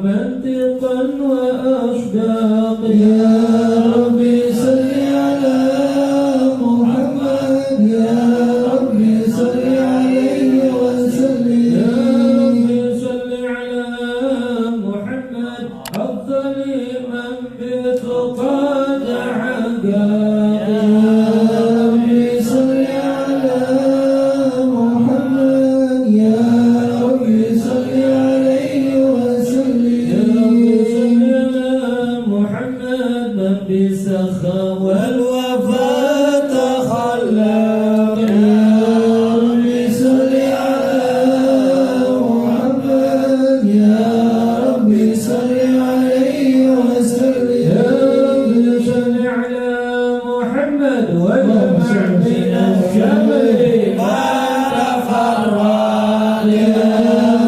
منطقا وأصداق يا ربي صل على محمد يا ربي صل عليه وسلم يا ربي صل على محمد أفضل من بتقى دعاك بالسخاء والوفاء تخلق يا ربي صل على محمد يا ربي صل عليه وسلم يا ربي صل على محمد واجمع من الشمل ما تفرق يا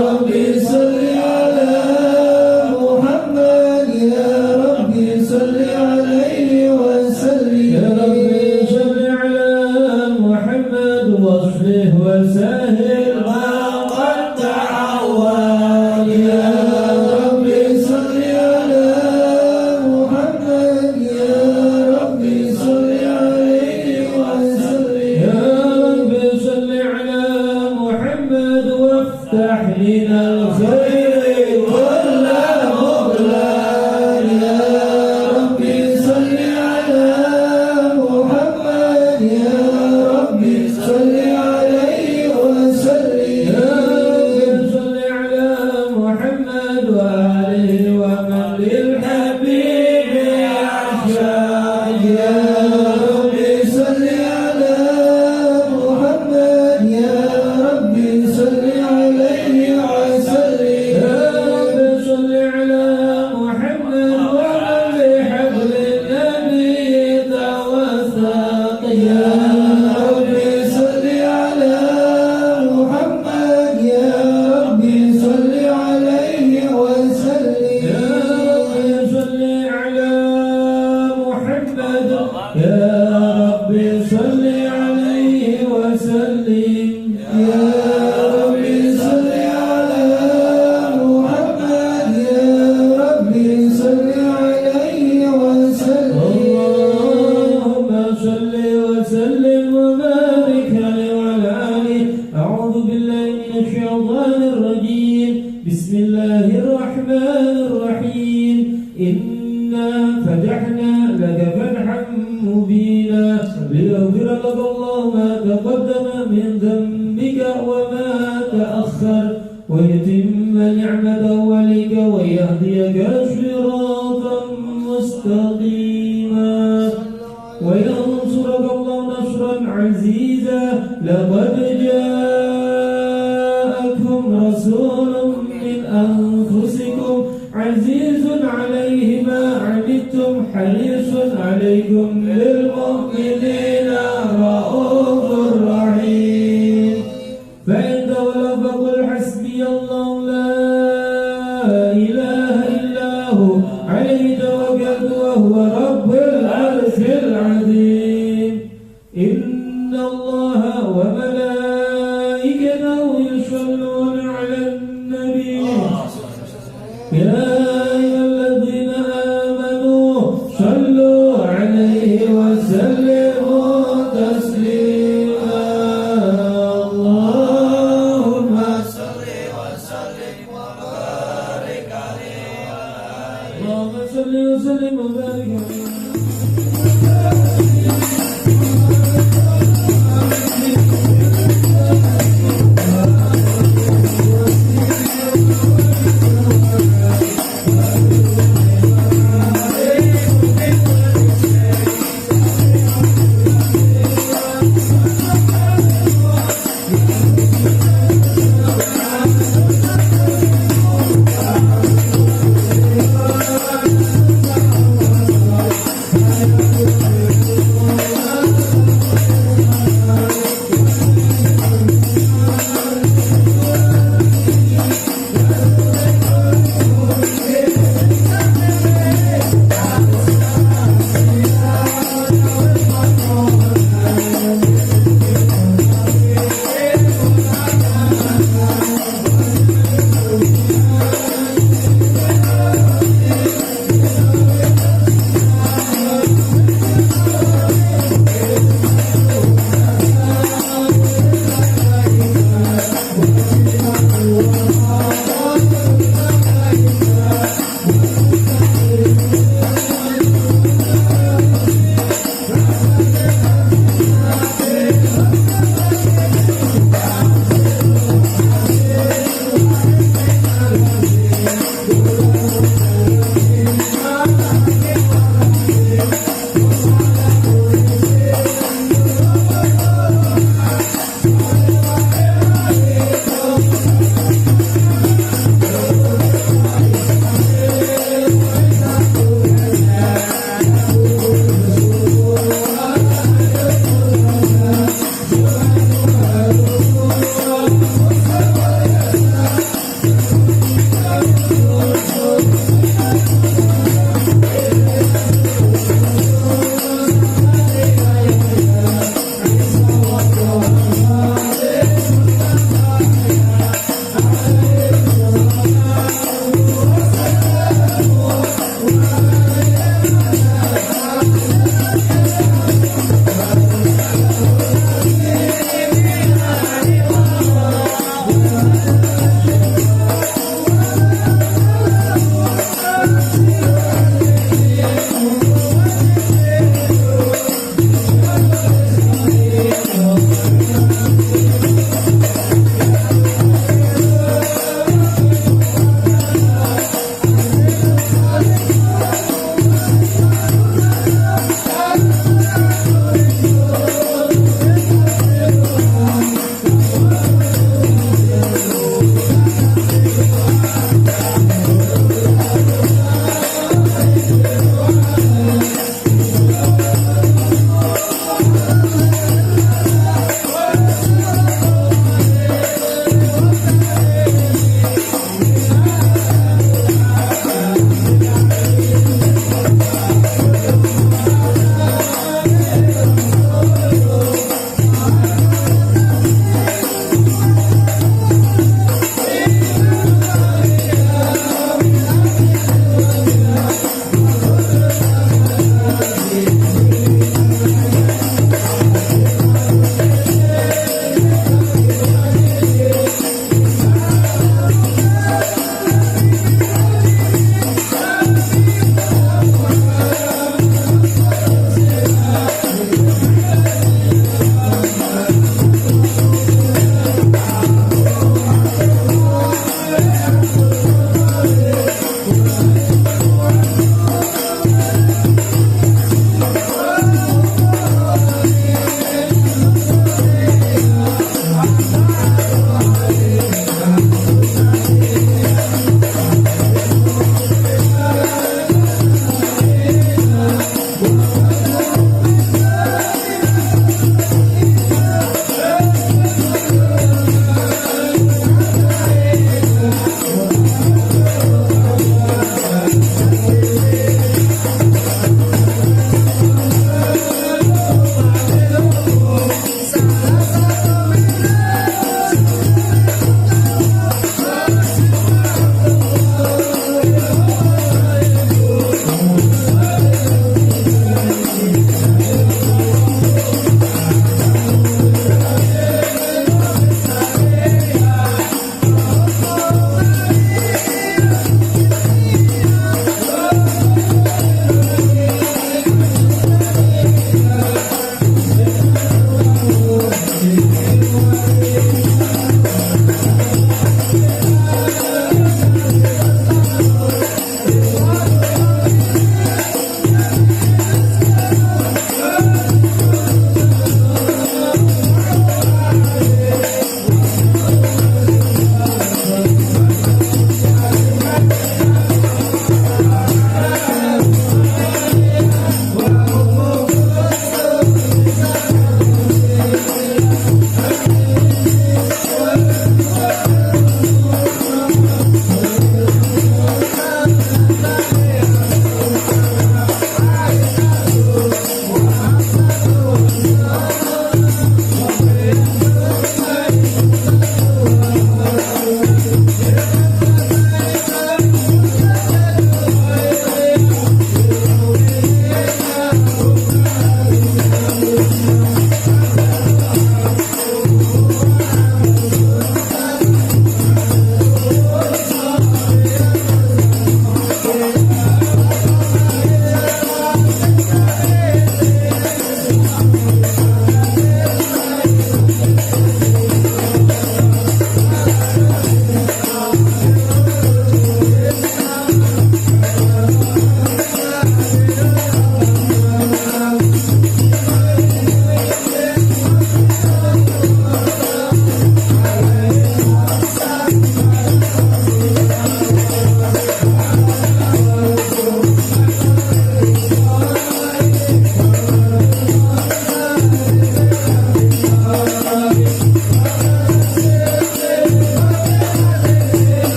ربي صل على محمد يا ربي صل واصلح وسهل ما قد تعود يا ربي صل على محمد يا ربي صل عليه وسلم يا ربي صل على محمد وافتح لنا الخير كل مغلق يا ربي صل على محمد يا ربي صل بسم الله الرحمن الرحيم إنا فتحنا لك فتحا مبينا ليغفر لك الله ما تقدم من ذنبك وما تأخر ويتم نعمته عليك ويهديك صراطا مستقيما وينصرك الله نصرا عزيزا لقد جاءكم رسول أنفسكم عزيز عليه ما عنتم حريص عليكم بالمؤمنين رؤوف رحيم فإن تولوا فقل حسبي الله لا إله إلا هو عليه توكلت وهو رب العرش العظيم إن الله وملائكته يصلون على النبي يا أيها الذين آمنوا صلوا عليه وسلموا تسليما اللهم صل وسلم وبارك عليه اللهم صل وسلم وبارك عليه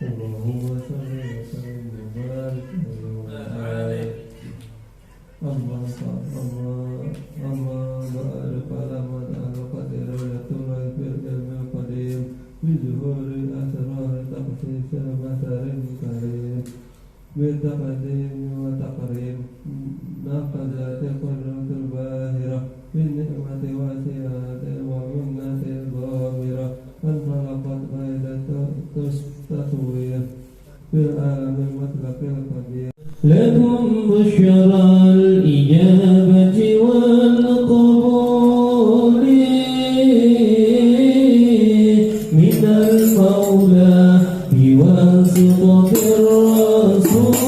اللهم صل وسلم وبارك عليه. الله بارك على من ألقت رؤية الله في العلم القديم بظهور أسرار تخصيص مثل كريم بالتقديم وتقريم نقدت قدرة الباهرة بالنعمة واسعة ومنة ظاهرة انطلقت فائدة تسوية في العالم المطلق القدير. لكم بشرى الإجابة والقبول من المولى بواسطة الرسول.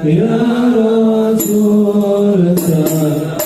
يا رسول الله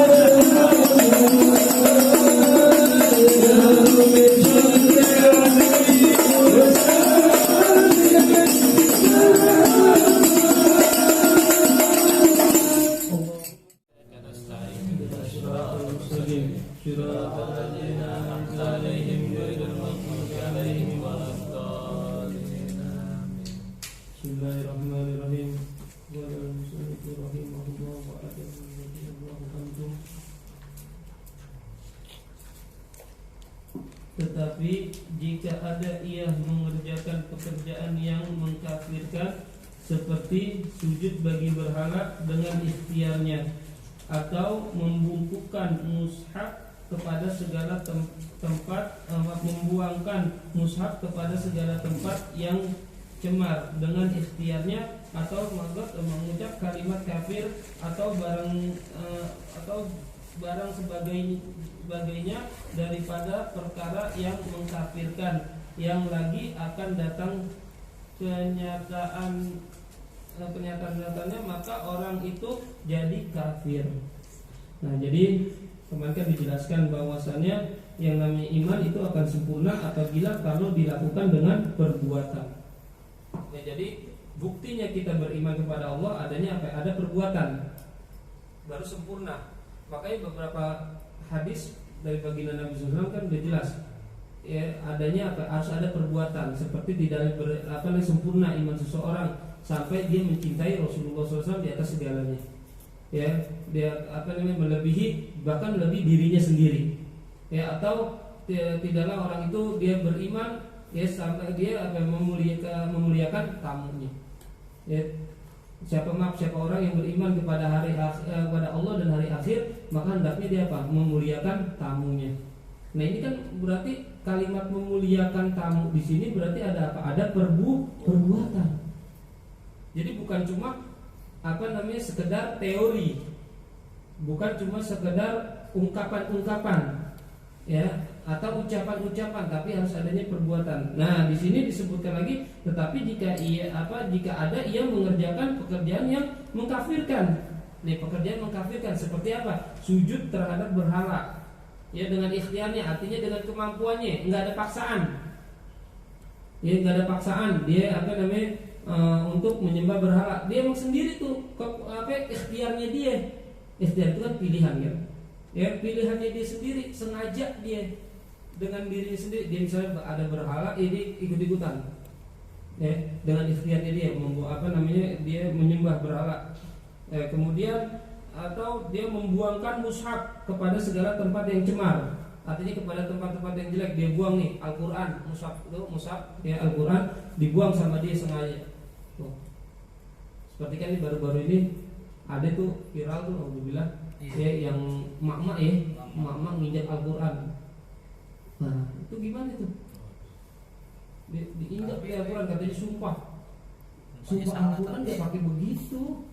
Bismillahirrahmanirrahim. Tetapi jika ada ia mengerjakan pekerjaan yang mengkafirkan, seperti sujud bagi berhala dengan ikhtiarnya, atau membungkukkan mushaf kepada segala tempat, membuangkan mushaf kepada segala tempat yang cemar dengan ikhtiarnya, atau mengucap kalimat kafir atau barang sebagainya daripada perkara yang mengkafirkan, yang lagi akan datang kenyataan-nyatanya, maka orang itu jadi kafir. Nah, jadi kemarin kan dijelaskan bahwasannya yang namanya iman itu akan sempurna apabila kalau dilakukan dengan perbuatan. Ya, jadi buktinya kita beriman kepada Allah adanya apa? Ada perbuatan, baru sempurna. Makanya beberapa hadis dari baginda Nabi SAW kan udah jelas, ya, adanya apa? Harus ada perbuatan. Seperti tidak sempurna iman seseorang sampai dia mencintai Rasulullah SAW di atas segalanya. Ya, dia melebihi, bahkan lebih dirinya sendiri. Ya, atau tidaklah orang itu dia beriman, ya, sampai dia memuliakan tamunya. Ya, siapa orang yang beriman kepada kepada Allah dan hari akhir, maka hendaknya dia memuliakan tamunya. Nah, ini kan berarti kalimat memuliakan tamu di sini berarti ada apa? Ada perbuatan. Jadi bukan cuma sekedar teori, bukan cuma sekedar ungkapan-ungkapan, ya, atau ucapan-ucapan, tapi harus adanya perbuatan. Nah, di sini disebutkan lagi, tetapi jika ada ia mengerjakan pekerjaan yang mengkafirkan. Nih, pekerjaan mengkafirkan seperti apa? Sujud terhadap berhala. Ya, dengan ikhtiarnya, artinya dengan kemampuannya, enggak ada paksaan. Ya, enggak ada paksaan. Dia untuk menyembah berhala. Dia emang sendiri tuh ikhtiarnya dia. Ikhtiar itu kan pilihan, kan? Ya, pilihannya dia sendiri, sengaja dia dengan dirinya sendiri. Dia misalnya ada berhala, ini ikut-ikutan. Ya, dengan ikhtiarnya dia dia menyembah berhala. Kemudian atau dia membuangkan mushaf kepada segala tempat yang cemar. Artinya kepada tempat-tempat yang jelek dia buang nih Al-Qur'an, mushaf ya, Al-Qur'an dibuang sama dia sengaja. Tuh. Seperti kan ini baru-baru ini ada tuh viral tuh, alhamdulillah. Ya, yang mak-mak nginjak Al-Qur'an. Nah, itu gimana tuh? Diinjak Al-Qur'an, katanya sumpah Al-Qur'an dia pakai begitu.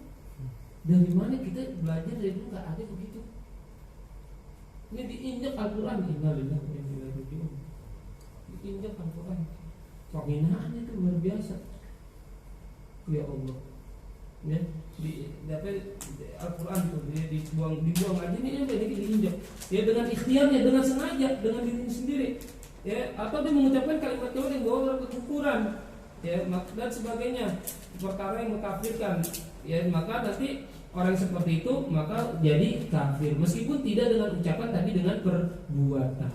Dari mana kita belajar dari dulu nggak ada begitu? Ini diinjak Al-Qur'an, innalillahi wa inna ilaihi raji'un. Diinjak Al-Qur'an, penghinaan itu luar biasa. Ya Allah. Ya, Al-Qur'an itu dia dibuang aja nih, ini diinjak. Ya, dengan ikhtiarnya, dengan sengaja, dengan dirinya sendiri. Ya, atau dia mengucapkan kalimat yang bawa kekufuran, ya, dan sebagainya, perkara yang mengkafirkan. Ya, maka nanti orang seperti itu maka jadi kafir, meskipun tidak dengan ucapan tapi dengan perbuatan.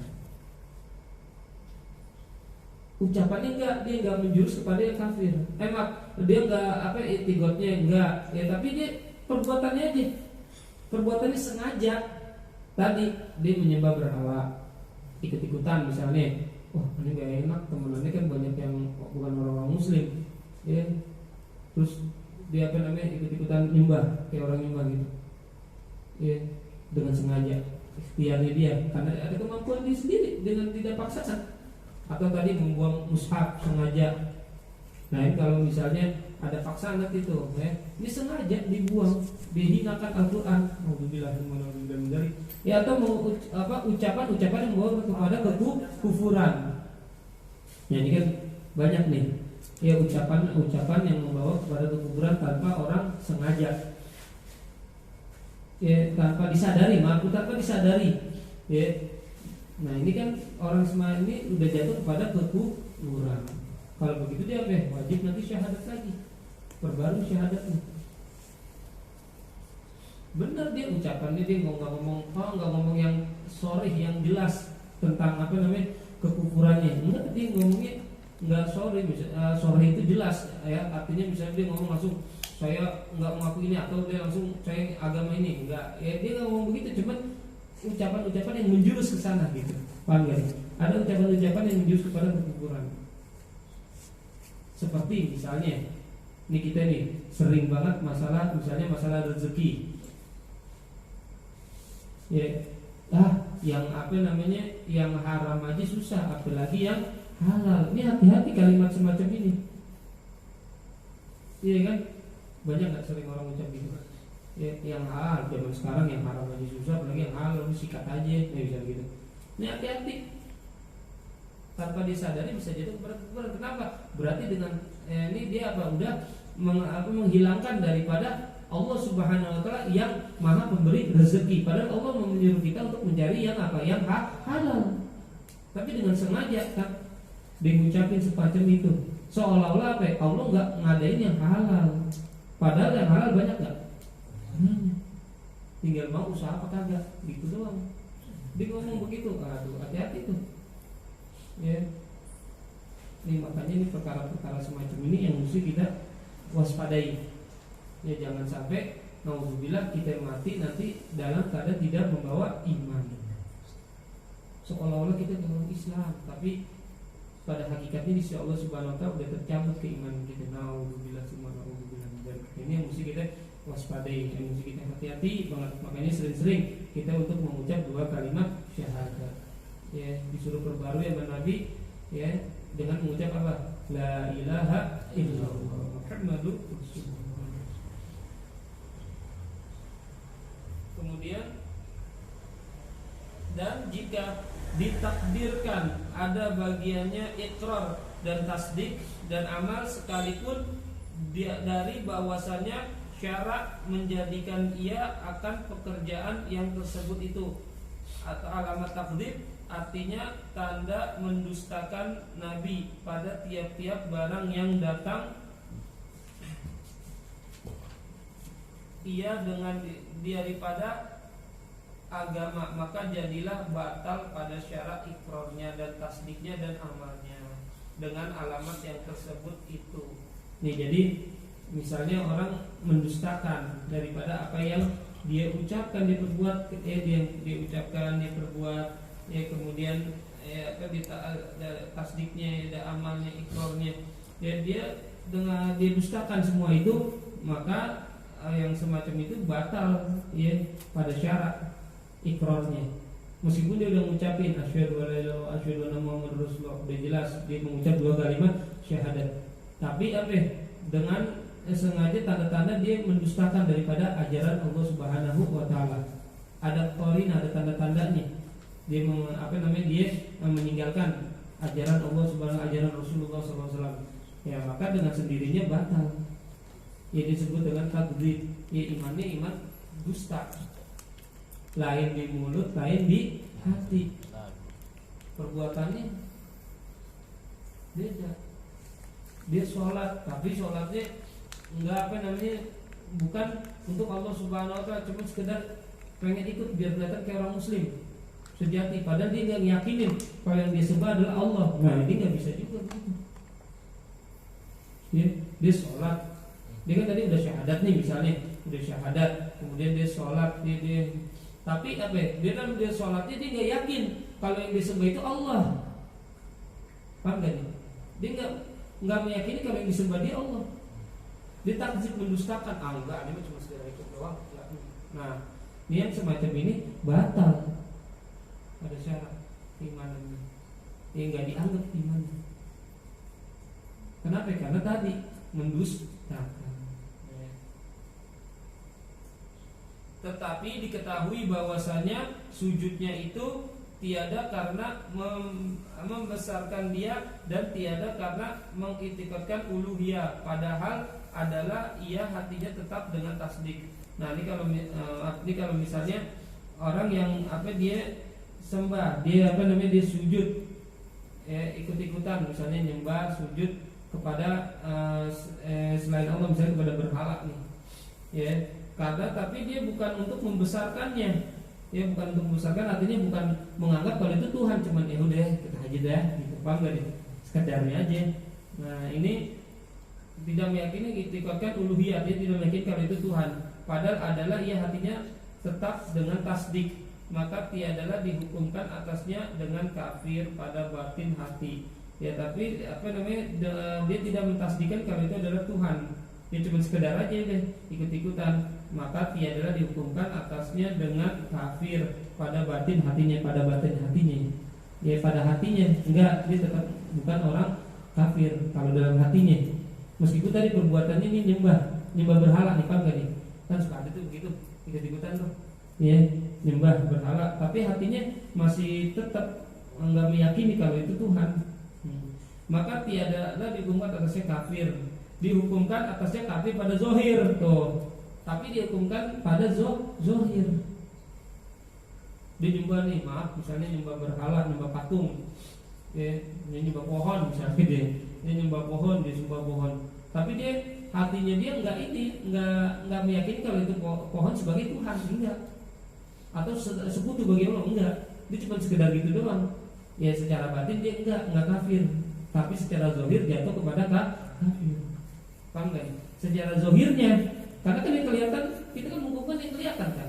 Ucapannya dia enggak menjurus kepada yang kafir. Dia enggak itigotnya enggak, ya, tapi dia perbuatannya aja. Perbuatannya sengaja. Tadi dia menyembah berhala, ikut-ikutan misalnya. Wah, ini enggak enak, temenannya kan banyak yang bukan orang-orang muslim. Ya. Terus dia ikut-ikutan nyembah kayak orang nyembah gitu. Ya, dengan sengaja. Ikhtiarnya dia karena ada kemampuan dia sendiri dengan tidak paksaan. Atau tadi membuang mushaf sengaja. Nah, ini kalau misalnya ada paksaan nanti itu, ya, ini sengaja dibuang, dihinakan Al-Qur'an. Alhamdulillah. Ya, atau ucapan-ucapan yang membawa kepada kekufuran. Ya, ini kan banyak nih. Ya, ucapan yang membawa kepada kekufuran tanpa orang sengaja. ya tanpa disadari, mampu tanpa disadari, ya. Nah ini kan orang semua ini udah jatuh kepada kekufuran. Kalau begitu dia wajib nanti syahadat lagi, perbarui syahadatnya. Benar dia ucapannya, dia nggak ngomong yang sorry yang jelas tentang kekufurannya. Enggak, dia ngomongnya nggak sorry, sorry itu jelas ya, artinya misalnya dia ngomong langsung saya nggak mengaku ini, atau dia langsung saya agama ini, enggak ya, dia nggak ngomong begitu, cuman ucapan-ucapan yang menjurus ke sana gitu, paham gak? Ada ucapan-ucapan yang menjurus kepada kekufuran. Seperti misalnya ini kita nih sering banget masalah rezeki ya, yang yang haram aja susah, apalagi yang halal. Ini hati-hati kalimat semacam ini, iya kan? Banyak nggak sering orang ucap gitu ya, yang halal zaman sekarang yang haram aja susah, apalagi yang halal sikat aja, bisa gitu. Ini hati-hati, tanpa disadari bisa jadi kekufuran. Kenapa? Berarti dengan ini dia udah menghilangkan daripada Allah Subhanahu wa taala yang Maha Pemberi rezeki. Padahal Allah menyuruh kita untuk mencari yang yang halal. Tapi dengan sengaja kan diucapin semacam itu, seolah-olah Allah nggak ngadain yang halal. Padahal yang halal banyak nggak? Tinggal mau usaha apa kagak, gitu doang. Dia ngomong begitu, aduh hati-hati tuh. Ya, ini makanya ini perkara-perkara semacam ini yang mesti kita waspadai. Ya jangan sampai naudzubillah kita mati nanti dalam keadaan tidak membawa iman. Seolah-olah kita dalam Islam, tapi pada hakikatnya di sisi Allah Subhanahu wa taala sudah tercabut keimanan kita. Naudzubillah summa naudzubillah. Ini yang mesti kita waspadai, yang mesti kita hati-hati banget. Makanya sering-sering kita untuk mengucap 2 kalimat syahadat. Ya, disuruh perbarui sama Nabi ya dengan mengucap apa? La ilaha illallah Muhammadur Rasulullah. Kemudian dan jika ditakdirkan ada bagiannya ikrar dan tasdik dan amal sekalipun dari bahwasannya syarak menjadikan ia akan pekerjaan yang tersebut itu, atau alamat takdir artinya tanda mendustakan Nabi pada tiap-tiap barang yang datang ia dengan daripada agama, maka jadilah batal pada syarat ikrarnya dan tasdiknya dan amalnya dengan alamat yang tersebut itu. Nih jadi misalnya orang mendustakan daripada apa yang dia ucapkan, dia perbuat, dia ucapkan, dia perbuat, ya kemudian tasdiknya, ada amalnya, ikrarnya, ya dia dengan dia dustakan semua itu, maka yang semacam itu batal ya pada syarat ikrarnya. Meskipun dia udah ngucapin asyhadu an la ilaha illallah asyhadu anna muhammadar rasulullah, udah jelas dia mengucap 2 kalimat syahadat, tapi dengan sengaja tanda-tanda dia mendustakan daripada ajaran Allah Subhanahu wa taala. Ada qarin, ada tanda-tandanya. Dia dia meninggalkan ajaran Allah Subhanahu, ajaran Rasulullah SAW. Ya, maka dengan sendirinya batal. Ya disebut dengan takdzib. Ya imannya iman dusta. Lain di mulut, lain di hati. Perbuatannya beda. Dia sholat, tapi sholatnya enggak bukan untuk Allah Subhanahu wa taala, cuma sekedar pengen ikut biar kelihatan kayak orang muslim sejati, padahal dia nggak yakinin kalau yang dia sembah adalah Allah. Nah ini nggak bisa juga gitu. Ya, dia sholat, dia kan tadi udah syahadat nih misalnya, udah syahadat, kemudian dia sholat, dia tapi dia kan dia sholatnya dia nggak yakin kalau yang disembah itu Allah, paham gak nih? Dia nggak meyakini kalau yang disembah dia Allah. Dia takdzib, mendustakan, enggak, ini cuma sekedar ikut doang. Nah, ini yang semacam ini batal pada syarat imannya. Yang nggak dianggap imannya. Kenapa? Karena tadi mendustakan. Tetapi diketahui bahwasanya sujudnya itu tiada karena membesarkan dia dan tiada karena mengiktikadkan uluhiyah, padahal adalah ia hatinya tetap dengan tasdik. Nah ini kalau misalnya orang yang dia sembah, dia dia sujud, ikut-ikutan misalnya nyembah sujud kepada selain Allah, misalnya kepada berhala nih, ya. Karena tapi dia bukan untuk membesarkannya, ya bukan untuk membesarkan, artinya bukan menganggap kalau itu Tuhan, cuman ya udah kita aja dah, gitu, paham gak nih? Sekedarnya aja. Nah ini tidak meyakini itikadkan uluhiyah, dia tidak meyakini kalau itu Tuhan. Padahal adalah ia hatinya tetap dengan tasdik, maka tiadalah dihukumkan atasnya dengan kafir pada batin hati. Ya tapi dia tidak mentasdikan kalau itu adalah Tuhan. Dia cuma sekedar aja deh ikut-ikutan, maka tiadalah dihukumkan atasnya dengan kafir pada batin hatinya, pada batin hatinya. Ya pada hatinya enggak, dia tetap bukan orang kafir kalau dalam hatinya. Meskipun tadi perbuatannya ini nyembah berhala nih, paham gak nih? Kan suka ada tuh begitu, ikut-ikutan tuh, ya nyembah berhala, tapi hatinya masih tetap enggak meyakini kalau itu Tuhan. Maka tiadalah dihukumkan atasnya kafir. Dihukumkan atasnya kafir pada zohir tuh, tapi dihukumkan pada zohir. Dia nyembah nih, maaf, misalnya nyembah berhala, nyembah patung, ya, dia nyembah pohon misalnya dia nyembah pohon, dia sembah pohon. Tapi dia hatinya dia enggak meyakini kalau itu pohon sebagai Tuhan, enggak. Atau sekutu bagi Allah, enggak. Dia cuma sekedar gitu doang. Ya secara batin dia enggak kafir, tapi secara zohir jatuh kepada kafir. Paham gak? Secara zohirnya, karena kan yang kelihatan, kita kan mengumpulkan yang kelihatan kan.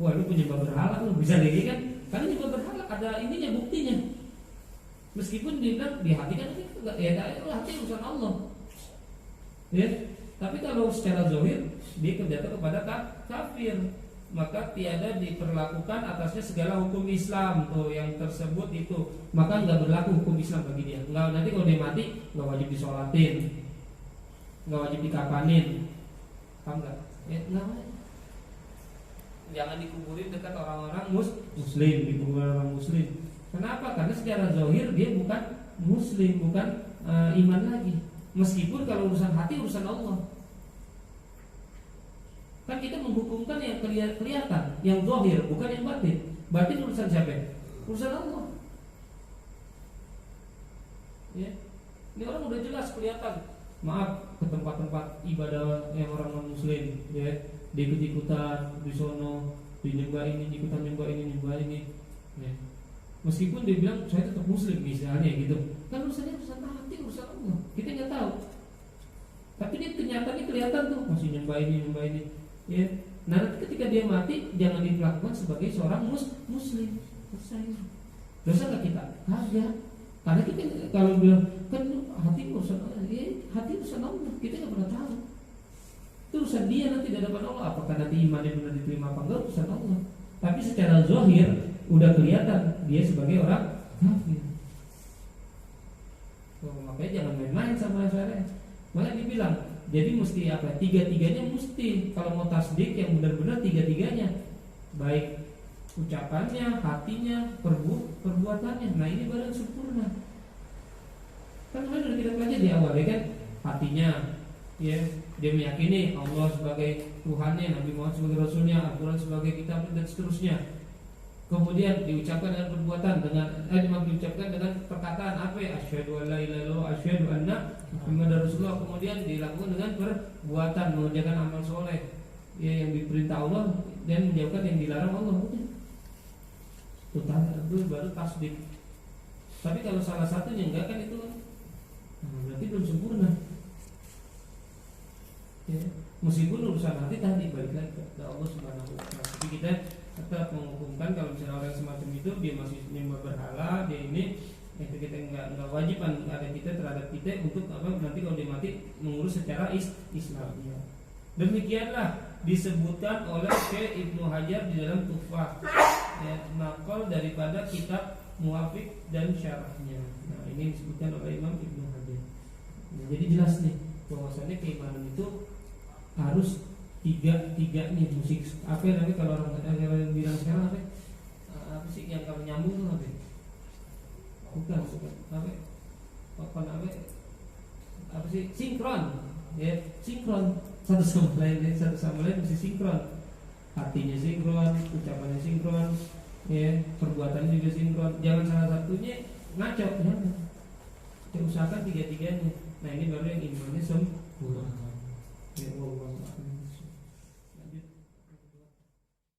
Wah lu penyembah berhala, lu bisa lagi kan? Karena nyembah berhala ada ininya, buktinya. Meskipun dia bilang di hati kan enggak, ya hati urusan Allah. Ya, tapi kalau secara zohir dia jatuh kepada kafir, maka tiada diperlakukan atasnya segala hukum Islam tuh yang tersebut itu, maka nggak berlaku hukum Islam bagi dia. Nggak, nanti kalau dia mati nggak wajib disolatin, nggak wajib dikafanin, paham nggak? Ya nggak wajib. Jangan dikuburin dekat orang-orang muslim, dikuburin orang muslim. Kenapa? Karena secara zohir dia bukan muslim, bukan iman lagi. Meskipun kalau urusan hati urusan Allah. Kan kita menghukumkan yang kelihatan, yang zahir, bukan yang batin. Batin urusan siapa? Urusan Allah. Ya. Ini orang udah jelas kelihatan. Maaf, ke tempat-tempat ibadah yang orang non muslim, ya, diikut-ikutan di sono, dinyembah ini, ikutan nyembah ini, ya. Meskipun dia bilang saya tetap muslim misalnya gitu, kan urusannya urusan hati, urusan Allah. Kita nggak tahu. Tapi dia kenyataannya kelihatan tuh masih nyembah ini. Ya, nah ketika dia mati jangan diperlakukan sebagai seorang muslim. Dosa nggak kita? Kagak. Karena kita kalau bilang kan hati urusan Allah, ya, hati urusan Allah, kita nggak pernah tahu. Itu urusan dia nanti di hadapan Allah. Apakah nanti imannya benar diterima apa enggak, urusan Allah. Tapi secara zahir udah kelihatan dia sebagai orang kafir. Makanya jangan main-main sama syariat. Makanya dibilang jadi mesti apa? Tiga-tiganya mesti. Kalau mau tasdik yang benar-benar tiga-tiganya, baik ucapannya, hatinya, perbuatannya. Nah ini baru sempurna. Kan sudah kita pelajari di awal ya kan, hatinya, ya dia meyakini Allah sebagai Tuhannya, Nabi Muhammad sebagai Rasulnya, Al-Quran sebagai kitab dan seterusnya. Kemudian diucapkan dengan perbuatan, diucapkan dengan perkataan apa ya? Asyhadu an la ilaha illallah, asyhadu anna Muhammadar Rasulullah. Kemudian dilakukan dengan perbuatan, mengerjakan amal soleh, ya yang diperintah Allah dan menjauhkan yang dilarang Allah. Itu baru tasdik. Tapi kalau salah satunya enggak kan itu, berarti belum sempurna. Ya, meskipun urusan hati tadi balik lagi ke Allah Subhanahu wa taala. Jadi kita tetap menghukumkan kalau misalnya orang semacam itu dia masih menyembah berhala, dia ini itu kita enggak wajib ada kita terhadap kita untuk apa nanti kalau dia mati mengurus secara Islam. Ya. Demikianlah disebutkan oleh Syekh Ibnu Hajar di dalam Tuhfah, ya, nakal daripada kitab Muwafiq dan syarahnya. Nah, ini disebutkan oleh Imam Ibnu Hajar. Nah, jadi jelas nih bahwasanya keimanan itu harus tiga nih musik apa namanya kalau orang bilang sekarang apa sih yang kalau nyambung tuh apa? Bukan apa sih sinkron, ya sinkron satu sama lain mesti sinkron. hatinya sinkron, ucapannya sinkron, ya, perbuatannya juga sinkron. Jangan salah satunya ngaco, jangan. Kita usahakan tiga-tiganya. Nah ini baru yang imannya sempurna. Ya Allah.